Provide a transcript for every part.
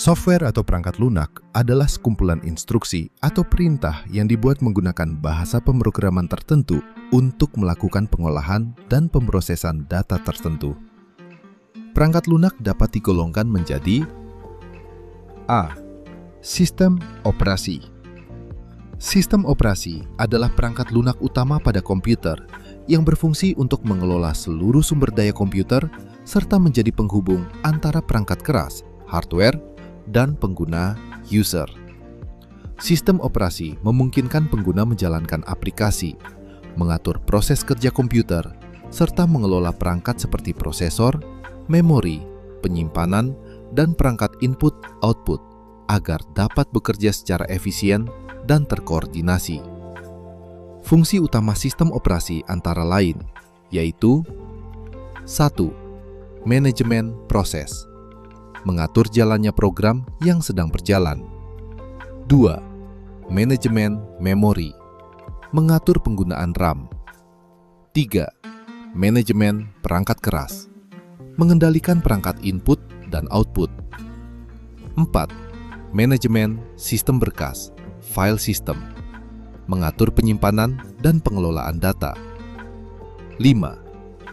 Software atau perangkat lunak adalah sekumpulan instruksi atau perintah yang dibuat menggunakan bahasa pemrograman tertentu untuk melakukan pengolahan dan pemrosesan data tertentu. Perangkat lunak dapat digolongkan menjadi A. Sistem operasi. Sistem operasi adalah perangkat lunak utama pada komputer yang berfungsi untuk mengelola seluruh sumber daya komputer serta menjadi penghubung antara perangkat keras, hardware, dan pengguna user. Sistem operasi memungkinkan pengguna menjalankan aplikasi, mengatur proses kerja komputer, serta mengelola perangkat seperti prosesor, memori, penyimpanan, dan perangkat input-output agar dapat bekerja secara efisien dan terkoordinasi. Fungsi utama sistem operasi antara lain yaitu 1. Manajemen proses, mengatur jalannya program yang sedang berjalan. 2. Manajemen memori, mengatur penggunaan RAM. 3. Manajemen perangkat keras, mengendalikan perangkat input dan output. 4. Manajemen sistem berkas, file system, mengatur penyimpanan dan pengelolaan data. 5.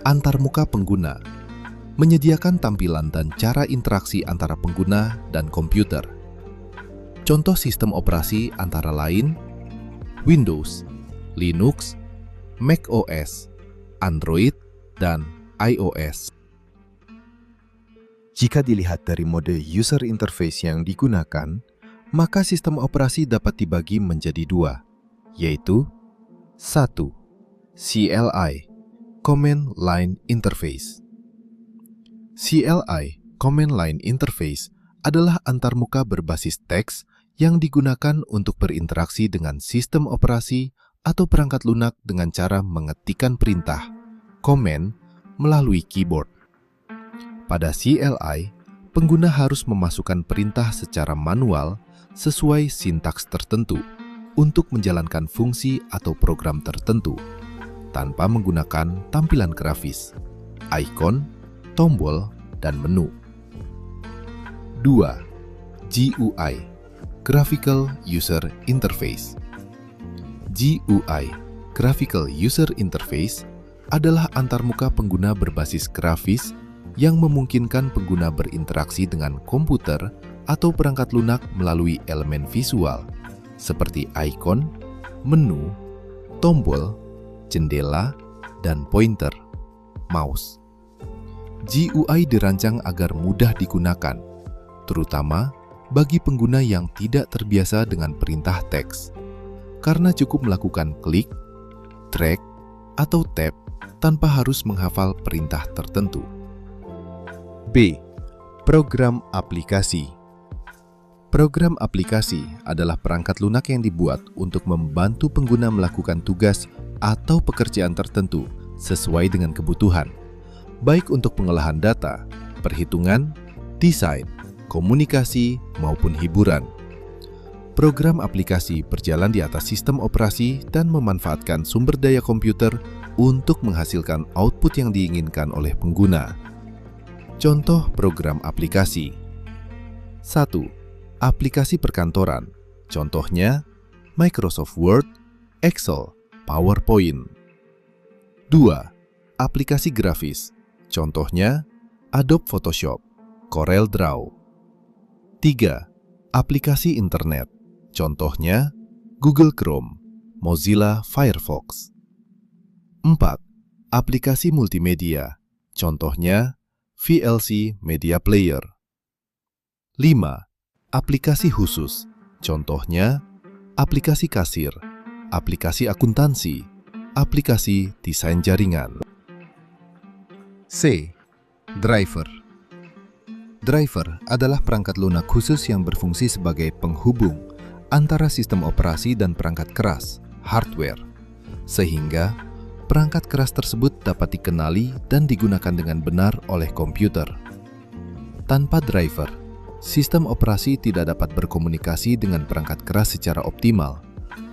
Antarmuka pengguna, menyediakan tampilan dan cara interaksi antara pengguna dan komputer. Contoh sistem operasi antara lain Windows, Linux, macOS, Android, dan iOS. Jika dilihat dari mode user interface yang digunakan, maka sistem operasi dapat dibagi menjadi dua, yaitu 1. CLI, Command Line Interface. CLI, Command Line Interface, adalah antarmuka berbasis teks yang digunakan untuk berinteraksi dengan sistem operasi atau perangkat lunak dengan cara mengetikkan perintah, command, melalui keyboard. Pada CLI, pengguna harus memasukkan perintah secara manual sesuai sintaks tertentu untuk menjalankan fungsi atau program tertentu, tanpa menggunakan tampilan grafis, ikon, tombol, dan menu. 2. GUI, Graphical User Interface. GUI, Graphical User Interface, adalah antarmuka pengguna berbasis grafis yang memungkinkan pengguna berinteraksi dengan komputer atau perangkat lunak melalui elemen visual, seperti ikon, menu, tombol, jendela, dan pointer, mouse. GUI dirancang agar mudah digunakan, terutama bagi pengguna yang tidak terbiasa dengan perintah teks, karena cukup melakukan klik, drag, atau tap tanpa harus menghafal perintah tertentu. B. Program aplikasi. Program aplikasi adalah perangkat lunak yang dibuat untuk membantu pengguna melakukan tugas atau pekerjaan tertentu sesuai dengan kebutuhan, baik untuk pengolahan data, perhitungan, desain, komunikasi, maupun hiburan. Program aplikasi berjalan di atas sistem operasi dan memanfaatkan sumber daya komputer untuk menghasilkan output yang diinginkan oleh pengguna. Contoh program aplikasi. 1. Aplikasi perkantoran. Contohnya Microsoft Word, Excel, PowerPoint. 2. Aplikasi grafis. Contohnya Adobe Photoshop, Corel Draw. 3. Aplikasi internet. Contohnya Google Chrome, Mozilla Firefox. 4. Aplikasi multimedia. Contohnya VLC Media Player. 5. Aplikasi khusus. Contohnya aplikasi kasir, aplikasi akuntansi, aplikasi desain jaringan. C. Driver. Driver adalah perangkat lunak khusus yang berfungsi sebagai penghubung antara sistem operasi dan perangkat keras, hardware, sehingga perangkat keras tersebut dapat dikenali dan digunakan dengan benar oleh komputer. Tanpa driver, sistem operasi tidak dapat berkomunikasi dengan perangkat keras secara optimal,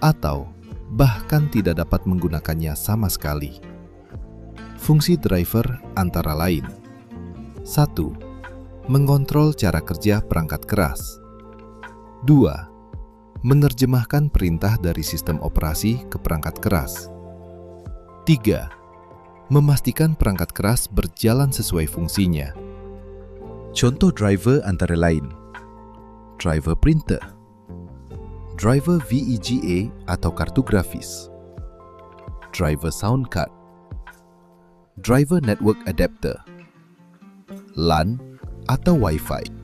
atau bahkan tidak dapat menggunakannya sama sekali. Fungsi driver antara lain 1. mengontrol cara kerja perangkat keras. 2. Menerjemahkan perintah dari sistem operasi ke perangkat keras. 3. Memastikan perangkat keras berjalan sesuai fungsinya. Contoh driver antara lain: driver printer, driver VEGA atau kartu grafis, driver sound card, driver network adapter, LAN atau Wi-Fi.